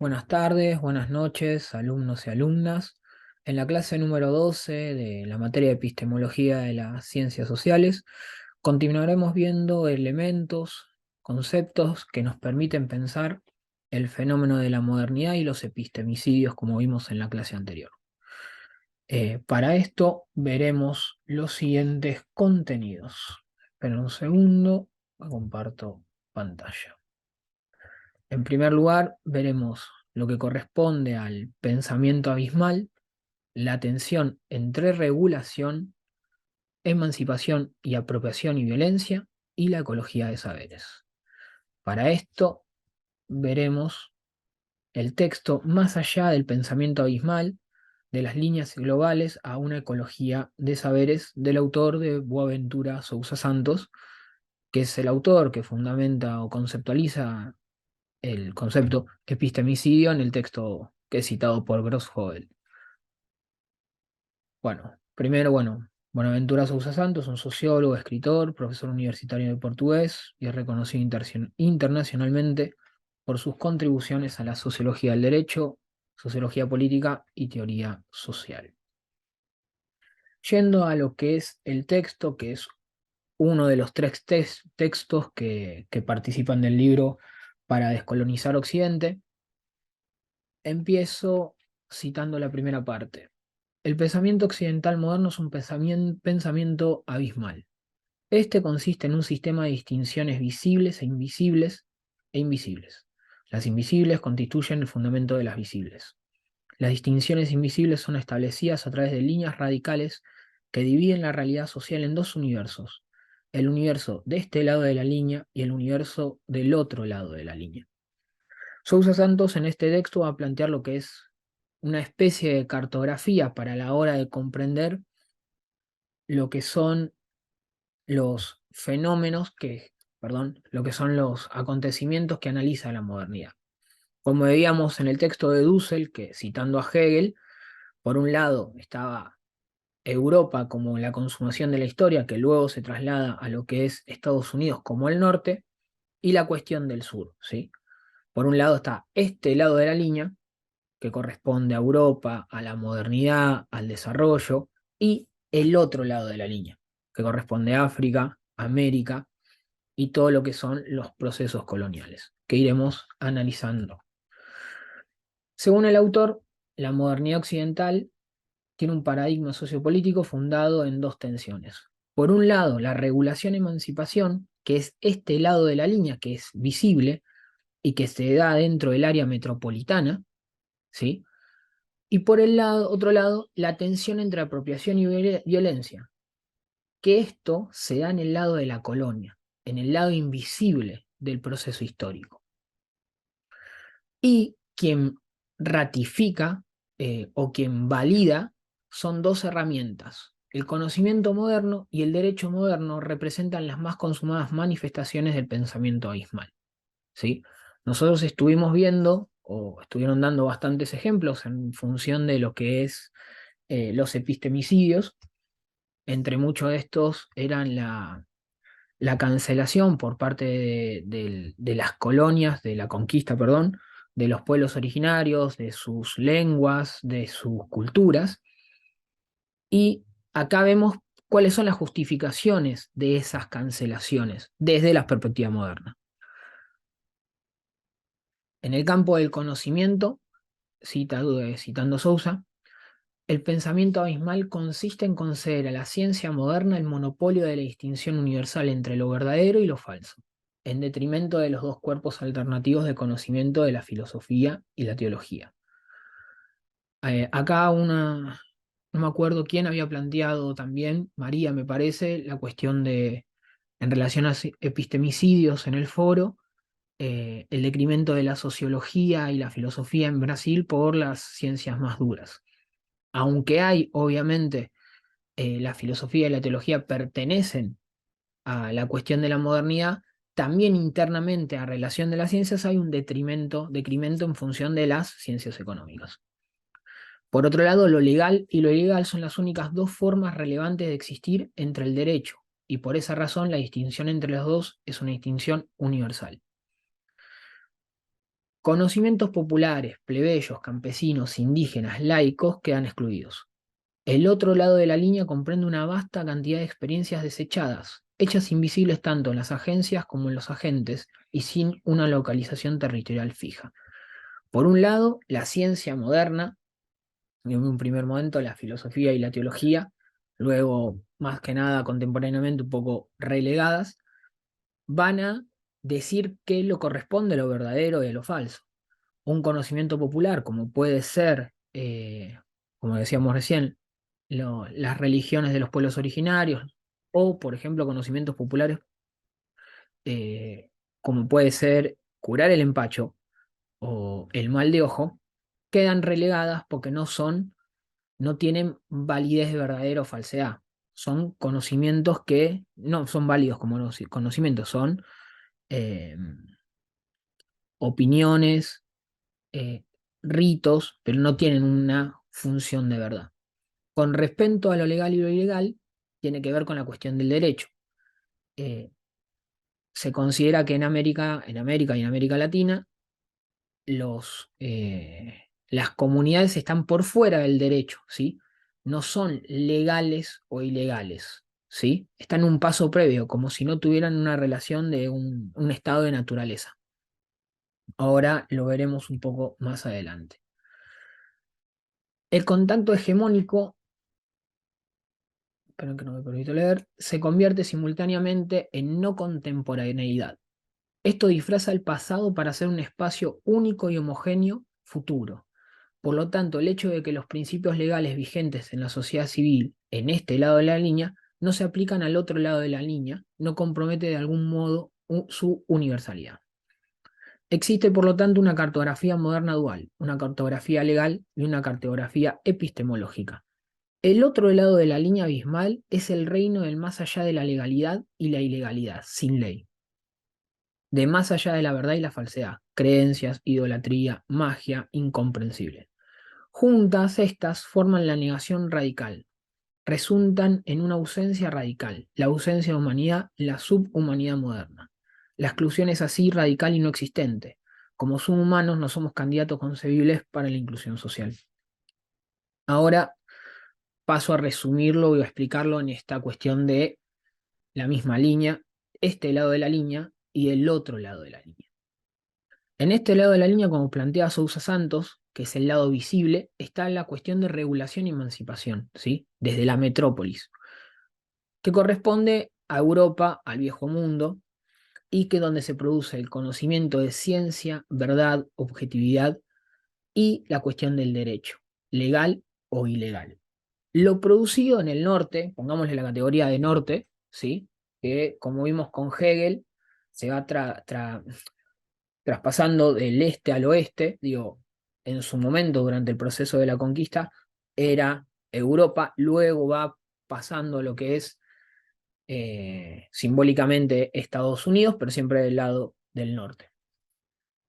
Buenas tardes, buenas noches, alumnos y alumnas. En la clase número 12 de la materia de epistemología de las ciencias sociales, continuaremos viendo elementos, conceptos que nos permiten pensar el fenómeno de la modernidad y los epistemicidios como vimos en la clase anterior. Para esto veremos los siguientes contenidos. Esperen un segundo, comparto pantalla. En primer lugar, veremos lo que corresponde al pensamiento abismal, la tensión entre regulación, emancipación y apropiación y violencia, y la ecología de saberes. Para esto, veremos el texto más allá del pensamiento abismal, de las líneas globales a una ecología de saberes del autor de Boaventura Sousa Santos, que es el autor que fundamenta o conceptualiza el concepto epistemicidio en el texto que es citado por Grosshobel. Bueno, Buenaventura Sousa Santos es un sociólogo, escritor, profesor universitario de portugués y es reconocido internacionalmente por sus contribuciones a la sociología del derecho, sociología política y teoría social. Yendo a lo que es el texto, que es uno de los tres textos que participan del libro para descolonizar Occidente, empiezo citando la primera parte. El pensamiento occidental moderno es un pensamiento abismal. Este consiste en un sistema de distinciones visibles e invisibles. Las invisibles constituyen el fundamento de las visibles. Las distinciones invisibles son establecidas a través de líneas radicales que dividen la realidad social en dos universos: el universo de este lado de la línea y el universo del otro lado de la línea. Sousa Santos en este texto va a plantear lo que es una especie de cartografía para la hora de comprender lo que son los fenómenos lo que son los acontecimientos que analiza la modernidad. Como veíamos en el texto de Dussel, que citando a Hegel, por un lado estaba Europa como la consumación de la historia, que luego se traslada a lo que es Estados Unidos como el norte, y la cuestión del sur, ¿sí? Por un lado está este lado de la línea, que corresponde a Europa, a la modernidad, al desarrollo, y el otro lado de la línea, que corresponde a África, América y todo lo que son los procesos coloniales, que iremos analizando. Según el autor, la modernidad occidental tiene un paradigma sociopolítico fundado en dos tensiones. Por un lado, la regulación-emancipación, que es este lado de la línea, que es visible y que se da dentro del área metropolitana, ¿sí? Y por el otro lado, la tensión entre apropiación y violencia, que esto se da en el lado de la colonia, en el lado invisible del proceso histórico. Y quien ratifica o quien valida son dos herramientas. El conocimiento moderno y el derecho moderno representan las más consumadas manifestaciones del pensamiento abismal, ¿sí? Nosotros estuvimos viendo, o estuvieron dando bastantes ejemplos en función de lo que es los epistemicidios. Entre muchos de estos eran la cancelación por parte de las colonias, de la conquista, perdón, de los pueblos originarios, de sus lenguas, de sus culturas. Y acá vemos cuáles son las justificaciones de esas cancelaciones desde la perspectiva moderna. En el campo del conocimiento, citando Sousa, el pensamiento abismal consiste en conceder a la ciencia moderna el monopolio de la distinción universal entre lo verdadero y lo falso, en detrimento de los dos cuerpos alternativos de conocimiento de la filosofía y la teología. Acá no me acuerdo quién había planteado también, María me parece, la cuestión de, en relación a epistemicidios en el foro, el decremento de la sociología y la filosofía en Brasil por las ciencias más duras. Aunque hay, obviamente, la filosofía y la teología pertenecen a la cuestión de la modernidad, también internamente a relación de las ciencias hay un decremento en función de las ciencias económicas. Por otro lado, lo legal y lo ilegal son las únicas dos formas relevantes de existir entre el derecho, y por esa razón la distinción entre los dos es una distinción universal. Conocimientos populares, plebeyos, campesinos, indígenas, laicos quedan excluidos. El otro lado de la línea comprende una vasta cantidad de experiencias desechadas, hechas invisibles tanto en las agencias como en los agentes y sin una localización territorial fija. Por un lado, la ciencia moderna, en un primer momento la filosofía y la teología, luego más que nada contemporáneamente un poco relegadas, van a decir qué lo corresponde a lo verdadero y a lo falso. Un conocimiento popular, como puede ser, como decíamos recién, las religiones de los pueblos originarios, o por ejemplo conocimientos populares, eh, como puede ser curar el empacho o el mal de ojo, quedan relegadas porque no tienen validez de verdadera o falsedad. Son conocimientos que no son válidos como conocimientos, son eh, opiniones, eh, ritos, pero no tienen una función de verdad. Con respecto a lo legal y lo ilegal, tiene que ver con la cuestión del derecho. Eh, Se considera que en América y en América Latina, las comunidades están por fuera del derecho, ¿sí? No son legales o ilegales, ¿sí? Están un paso previo, como si no tuvieran una relación de un estado de naturaleza. Ahora lo veremos un poco más adelante. El contacto hegemónico, espero que no me permito leer, se convierte simultáneamente en no contemporaneidad. Esto disfraza el pasado para hacer un espacio único y homogéneo futuro. Por lo tanto, el hecho de que los principios legales vigentes en la sociedad civil, en este lado de la línea, no se aplican al otro lado de la línea, no compromete de algún modo su universalidad. Existe, por lo tanto, una cartografía moderna dual, una cartografía legal y una cartografía epistemológica. El otro lado de la línea abismal es el reino del más allá de la legalidad y la ilegalidad, sin ley, de más allá de la verdad y la falsedad, creencias, idolatría, magia, incomprensible. Juntas estas forman la negación radical, resultan en una ausencia radical, la ausencia de humanidad, la subhumanidad moderna. La exclusión es así radical y no existente. Como subhumanos no somos candidatos concebibles para la inclusión social. Ahora paso a resumirlo y a explicarlo en esta cuestión de la misma línea, este lado de la línea y el otro lado de la línea. En este lado de la línea, como plantea Sousa Santos, que es el lado visible, está la cuestión de regulación y emancipación, ¿sí? Desde la metrópolis, que corresponde a Europa, al viejo mundo, y que donde se produce el conocimiento de ciencia, verdad, objetividad y la cuestión del derecho, legal o ilegal. Lo producido en el norte, pongámosle la categoría de norte, ¿sí? Que como vimos con Hegel, se va traspasando del este al oeste, digo, en su momento durante el proceso de la conquista era Europa, luego va pasando a lo que es simbólicamente Estados Unidos, pero siempre del lado del norte.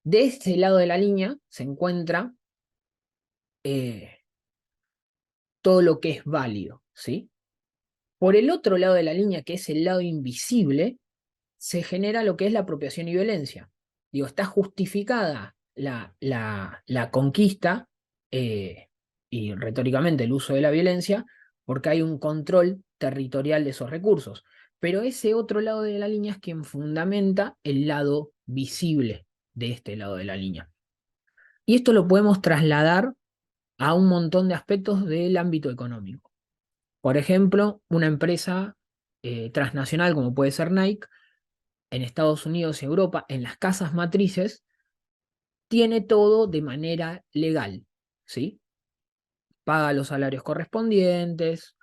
De este lado de la línea se encuentra eh, todo lo que es válido, ¿sí? Por el otro lado de la línea, que es el lado invisible, se genera lo que es la apropiación y violencia. Digo, está justificada la conquista y retóricamente el uso de la violencia porque hay un control territorial de esos recursos. Pero ese otro lado de la línea es quien fundamenta el lado visible de este lado de la línea. Y esto lo podemos trasladar a un montón de aspectos del ámbito económico. Por ejemplo, una empresa transnacional como puede ser Nike, en Estados Unidos y Europa, en las casas matrices, tiene todo de manera legal, ¿sí? Paga los salarios correspondientes,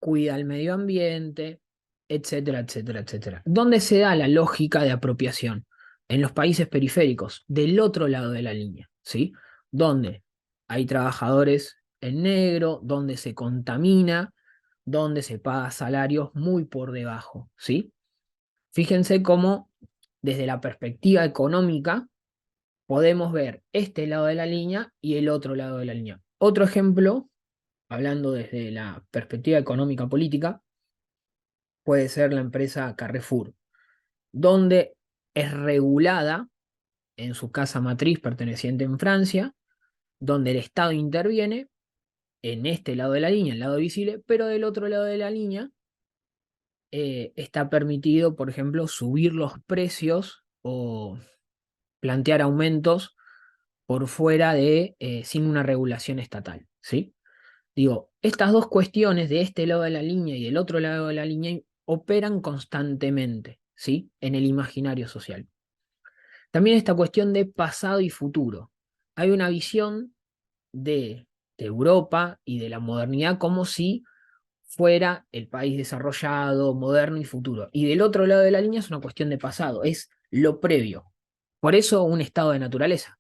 cuida el medio ambiente, etcétera, etcétera, etcétera. ¿Dónde se da la lógica de apropiación? En los países periféricos, del otro lado de la línea, ¿sí? Donde hay trabajadores en negro, donde se contamina, donde se paga salarios muy por debajo, ¿sí? Fíjense cómo desde la perspectiva económica podemos ver este lado de la línea y el otro lado de la línea. Otro ejemplo, hablando desde la perspectiva económica política, puede ser la empresa Carrefour, donde es regulada en su casa matriz perteneciente en Francia, donde el Estado interviene en este lado de la línea, el lado visible, pero del otro lado de la línea está permitido, por ejemplo, subir los precios o plantear aumentos por fuera de, sin una regulación estatal, ¿sí? Digo, estas dos cuestiones de este lado de la línea y del otro lado de la línea operan constantemente, ¿sí? En el imaginario social. También esta cuestión de pasado y futuro. Hay una visión de Europa y de la modernidad como si fuera el país desarrollado, moderno y futuro. Y del otro lado de la línea es una cuestión de pasado, es lo previo. Por eso un estado de naturaleza.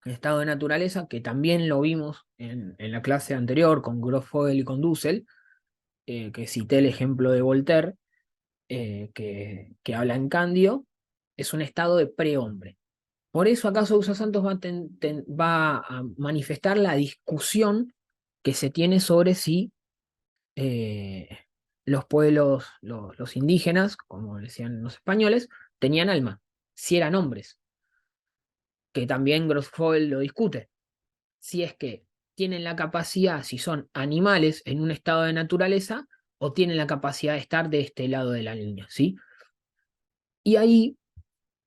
Un estado de naturaleza que también lo vimos en la clase anterior con Grofogel y con Dussel, que cité el ejemplo de Voltaire, que habla en Candio, es un estado de prehombre. Por eso acá Sousa Santos va a manifestar la discusión que se tiene sobre si eh, los pueblos, los indígenas, como decían los españoles, tenían alma, si eran hombres, que también Grossfogel lo discute, si es que tienen la capacidad, si son animales en un estado de naturaleza, o tienen la capacidad de estar de este lado de la línea, ¿sí? Y ahí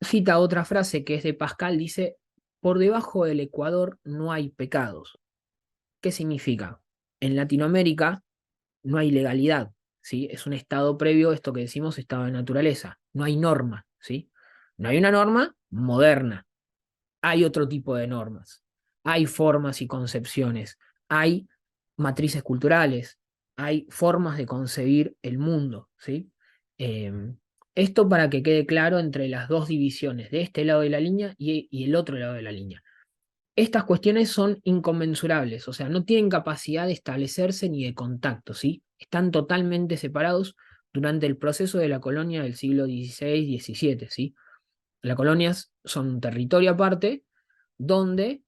cita otra frase que es de Pascal, dice, por debajo del Ecuador no hay pecados. ¿Qué significa? En Latinoamérica no hay legalidad, ¿sí? Es un estado previo, esto que decimos, estado de naturaleza. No hay norma, ¿sí? No hay una norma moderna. Hay otro tipo de normas. Hay formas y concepciones. Hay matrices culturales. Hay formas de concebir el mundo, ¿sí? Eh, Esto para que quede claro entre las dos divisiones, de este lado de la línea y el otro lado de la línea. Estas cuestiones son inconmensurables, o sea, no tienen capacidad de establecerse ni de contacto, ¿sí? Están totalmente separados durante el proceso de la colonia del siglo XVI-XVII, ¿sí? Las colonias son un territorio aparte donde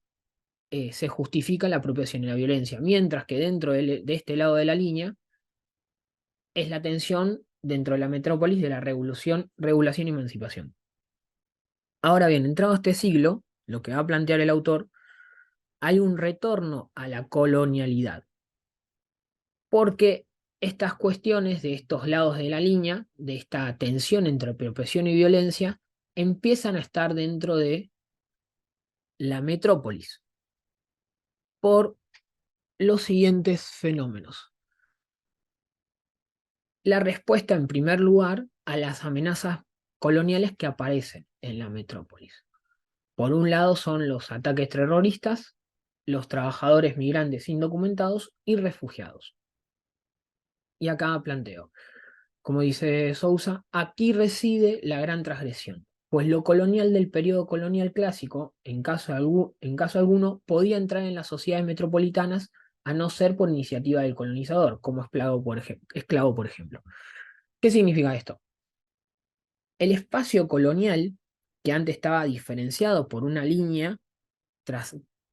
se justifica la apropiación y la violencia, mientras que dentro de este lado de la línea es la tensión dentro de la metrópolis de la regulación y emancipación. Ahora bien, entrado este siglo, lo que va a plantear el autor, hay un retorno a la colonialidad, porque estas cuestiones de estos lados de la línea, de esta tensión entre apropiación y violencia, empiezan a estar dentro de la metrópolis por los siguientes fenómenos. La respuesta, en primer lugar, a las amenazas coloniales que aparecen en la metrópolis. Por un lado son los ataques terroristas, los trabajadores migrantes indocumentados y refugiados. Y acá planteo, como dice Sousa, aquí reside la gran transgresión, pues lo colonial del periodo colonial clásico, en caso alguno, podía entrar en las sociedades metropolitanas a no ser por iniciativa del colonizador, como esclavo, por ejemplo. ¿Qué significa esto? El espacio colonial, que antes estaba diferenciado por una línea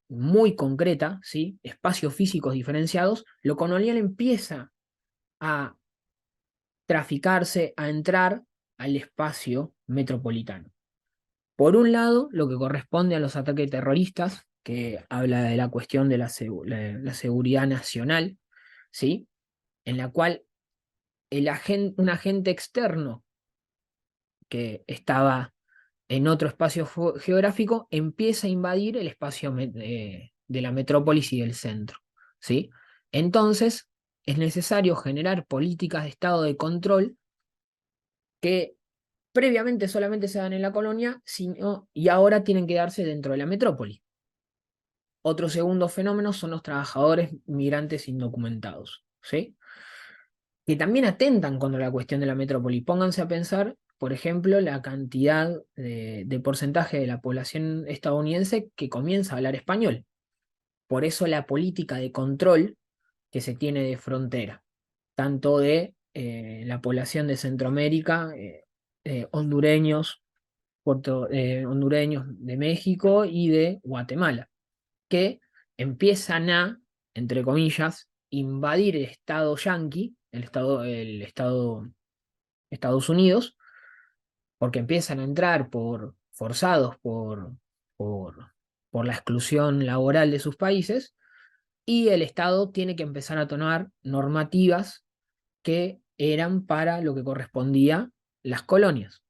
muy concreta, ¿sí? Espacios físicos diferenciados, lo colonial empieza a traficarse, a entrar al espacio metropolitano. Por un lado, lo que corresponde a los ataques terroristas, que habla de la cuestión de la seguridad nacional, ¿sí? En la cual un agente externo que estaba en otro espacio geográfico empieza a invadir el espacio de la metrópolis y del centro, ¿sí? Entonces, es necesario generar políticas de estado de control que previamente solamente se dan en la colonia y ahora tienen que darse dentro de la metrópoli. Otro segundo fenómeno son los trabajadores migrantes indocumentados, ¿sí? Que también atentan contra la cuestión de la metrópoli. Pónganse a pensar, por ejemplo, la cantidad de porcentaje de la población estadounidense que comienza a hablar español. Por eso la política de control que se tiene de frontera, tanto de la población de Centroamérica, hondureños, hondureños de México y de Guatemala, que empiezan a, entre comillas, invadir el estado yanqui, el estado Estados Unidos, porque empiezan a entrar forzados por la exclusión laboral de sus países, y el Estado tiene que empezar a tomar normativas que eran para lo que correspondía las colonias.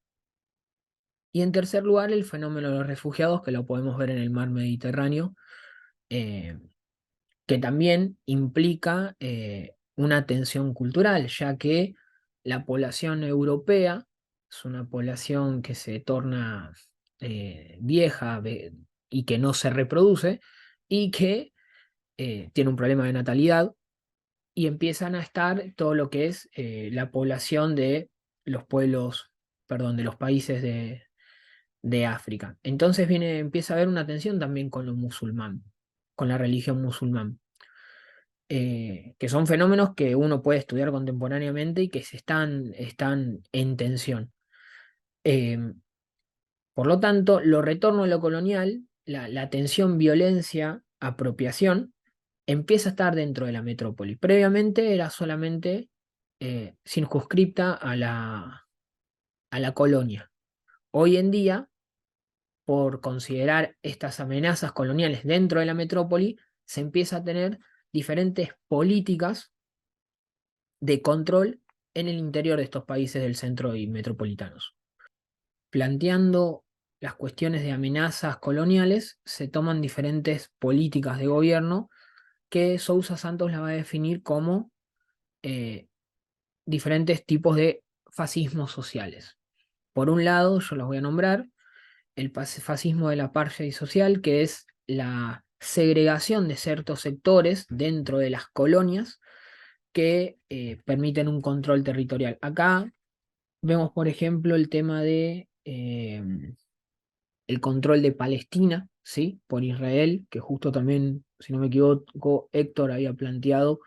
Y en tercer lugar, el fenómeno de los refugiados, que lo podemos ver en el mar Mediterráneo, eh, que también implica una tensión cultural, ya que la población europea es una población que se torna vieja y que no se reproduce y que tiene un problema de natalidad, y empiezan a estar todo lo que es la población de los pueblos, perdón, de los países de África. Entonces empieza a haber una tensión también con lo musulmán, con la religión musulmán, que son fenómenos que uno puede estudiar contemporáneamente y que están en tensión. Eh, por lo tanto, lo retorno a lo colonial, la tensión, violencia, apropiación, empieza a estar dentro de la metrópoli. Previamente era solamente circunscripta a la colonia. Hoy en día, por considerar estas amenazas coloniales dentro de la metrópoli, se empieza a tener diferentes políticas de control en el interior de estos países del centro y metropolitanos. Planteando las cuestiones de amenazas coloniales, se toman diferentes políticas de gobierno que Sousa Santos la va a definir como eh, diferentes tipos de fascismos sociales. Por un lado, yo los voy a nombrar, el fascismo del apartheid social, que es la segregación de ciertos sectores dentro de las colonias que permiten un control territorial. Acá vemos, por ejemplo, el tema de el control de Palestina, ¿sí? Por Israel, que justo también, si no me equivoco, Héctor había planteado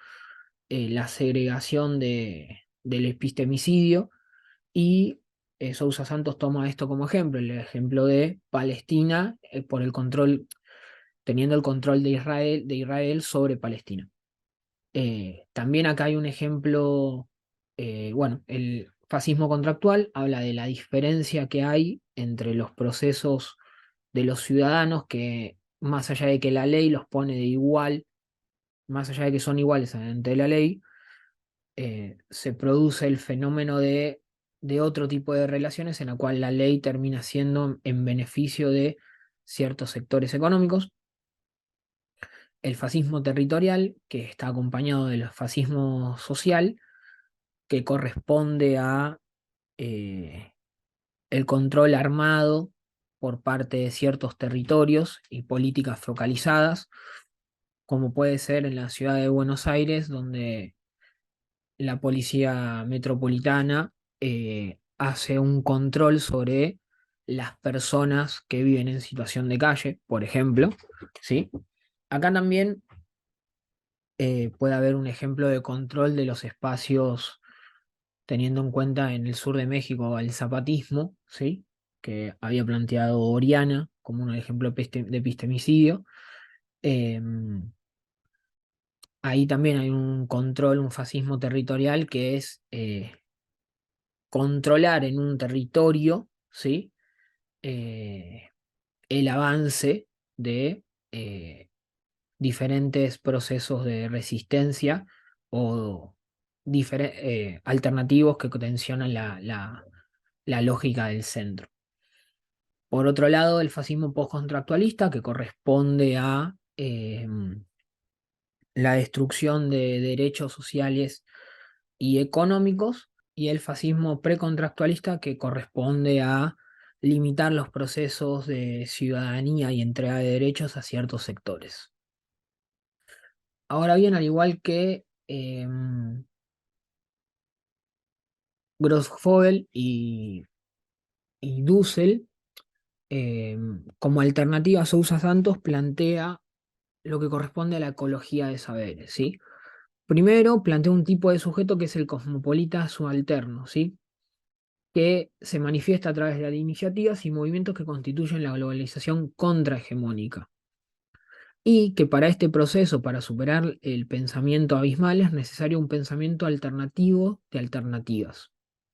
la segregación del epistemicidio, y Sousa Santos toma esto como ejemplo, el ejemplo de Palestina por el control, teniendo el control de Israel sobre Palestina. También acá hay un ejemplo, bueno, el fascismo contractual habla de la diferencia que hay entre los procesos de los ciudadanos que, más allá de que la ley los pone de igual, más allá de que son iguales ante la ley, se produce el fenómeno de otro tipo de relaciones en la cual la ley termina siendo en beneficio de ciertos sectores económicos. El fascismo territorial, que está acompañado del fascismo social, que corresponde a eh, el control armado por parte de ciertos territorios y políticas focalizadas, como puede ser en la ciudad de Buenos Aires, donde la policía metropolitana hace un control sobre las personas que viven en situación de calle, por ejemplo, ¿sí? Acá también puede haber un ejemplo de control de los espacios, teniendo en cuenta en el sur de México el zapatismo, ¿sí? Que había planteado Oriana como un ejemplo de epistemicidio. Ahí también hay un control, un fascismo territorial, que es controlar en un territorio, ¿sí? Eh, el avance de diferentes procesos de resistencia o alternativos que tensionan la lógica del centro. Por otro lado, el fascismo postcontractualista, que corresponde a la destrucción de derechos sociales y económicos, y el fascismo precontractualista, que corresponde a limitar los procesos de ciudadanía y entrega de derechos a ciertos sectores. Ahora bien, al igual que Grossfogel y Dussel, como alternativa, Sousa Santos plantea lo que corresponde a la ecología de saberes, ¿sí? Primero, plantea un tipo de sujeto que es el cosmopolita subalterno, ¿sí? Que se manifiesta a través de las iniciativas y movimientos que constituyen la globalización contrahegemónica. Y que para este proceso, para superar el pensamiento abismal, es necesario un pensamiento alternativo de alternativas,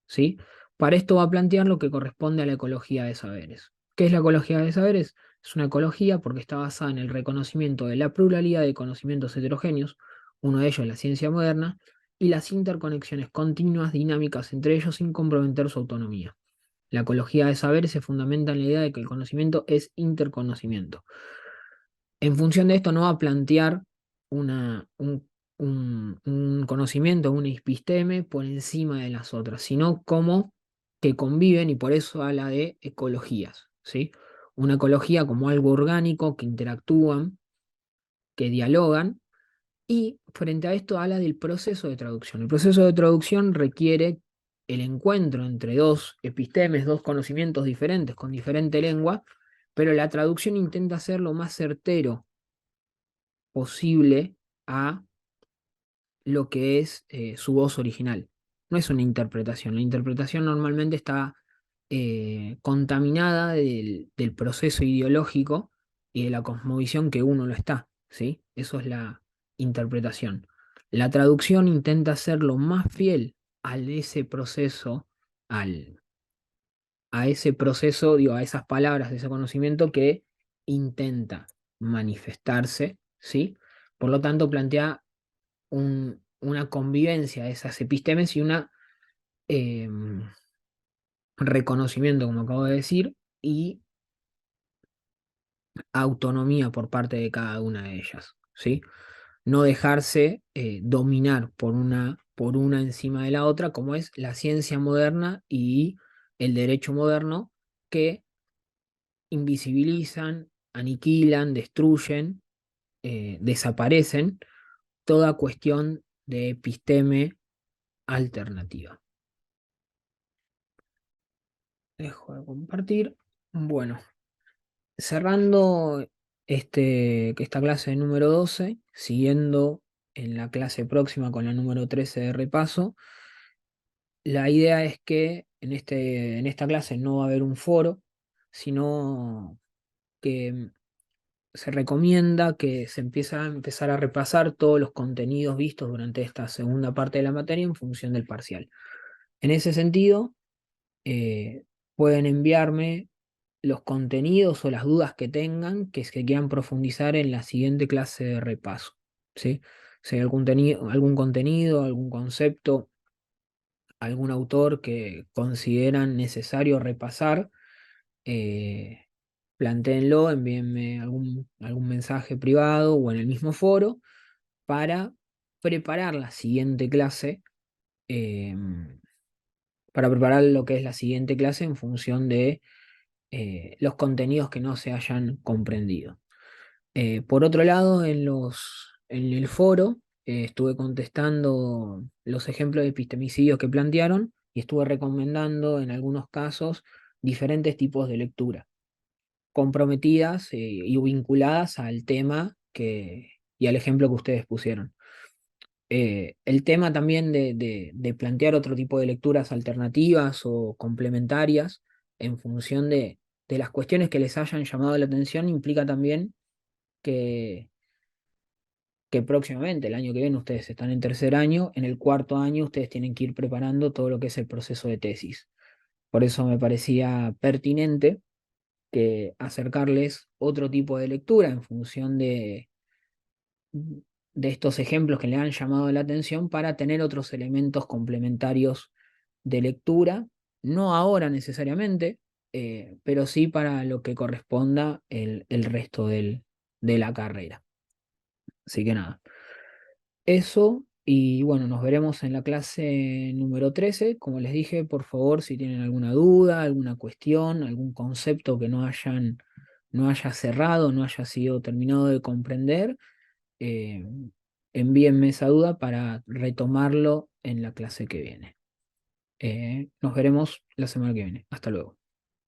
¿sí? Para esto va a plantear lo que corresponde a la ecología de saberes. ¿Qué es la ecología de saberes? Es una ecología porque está basada en el reconocimiento de la pluralidad de conocimientos heterogéneos, uno de ellos la ciencia moderna, y las interconexiones continuas dinámicas entre ellos sin comprometer su autonomía. La ecología de saberes se fundamenta en la idea de que el conocimiento es interconocimiento. En función de esto no va a plantear una, un conocimiento, una episteme por encima de las otras, sino como que conviven y por eso habla de ecologías, ¿sí? Una ecología como algo orgánico, que interactúan, que dialogan, y frente a esto habla del proceso de traducción. El proceso de traducción requiere el encuentro entre dos epistemes, dos conocimientos diferentes con diferente lengua, pero la traducción intenta ser lo más certero posible a lo que es su voz original. No es una interpretación. La interpretación normalmente está contaminada del proceso ideológico y de la cosmovisión que uno lo está, ¿sí? Eso es la interpretación. La traducción intenta ser lo más fiel a ese proceso, al, a ese proceso, digo, a esas palabras de ese conocimiento que intenta manifestarse, ¿sí? Por lo tanto, plantea una convivencia de esas epistemes y un reconocimiento, como acabo de decir, y autonomía por parte de cada una de ellas, ¿sí? No dejarse dominar por una encima de la otra, como es la ciencia moderna y el derecho moderno, que invisibilizan, aniquilan, destruyen, desaparecen toda cuestión de episteme alternativa. Dejo de compartir. Bueno, cerrando esta clase número 12, siguiendo en la clase próxima con la número 13 de repaso, la idea es que en esta clase no va a haber un foro, sino que se recomienda que se empiece a empezar a repasar todos los contenidos vistos durante esta segunda parte de la materia en función del parcial. En ese sentido, eh, pueden enviarme los contenidos o las dudas que tengan que quieran profundizar en la siguiente clase de repaso, ¿sí? Si hay algún contenido, algún concepto, algún autor que consideran necesario repasar, eh, plantéenlo, envíenme algún mensaje privado o en el mismo foro para preparar la siguiente clase, eh, para preparar lo que es la siguiente clase en función de los contenidos que no se hayan comprendido. Por otro lado, en el foro estuve contestando los ejemplos de epistemicidios que plantearon y estuve recomendando en algunos casos diferentes tipos de lectura, comprometidas y vinculadas al tema y al ejemplo que ustedes pusieron. El tema también de plantear otro tipo de lecturas alternativas o complementarias en función de las cuestiones que les hayan llamado la atención implica también que, que próximamente, el año que viene, ustedes están en tercer año, en el cuarto año ustedes tienen que ir preparando todo lo que es el proceso de tesis. Por eso me parecía pertinente que acercarles otro tipo de lectura en función de estos ejemplos que le han llamado la atención para tener otros elementos complementarios de lectura, no ahora necesariamente, pero sí para lo que corresponda el resto de la carrera. Así que nada, eso y bueno, nos veremos en la clase número 13. Como les dije, por favor, si tienen alguna duda, alguna cuestión, algún concepto que no haya cerrado, no haya sido terminado de comprender, eh, envíenme esa duda para retomarlo en la clase que viene. Nos veremos la semana que viene. Hasta luego.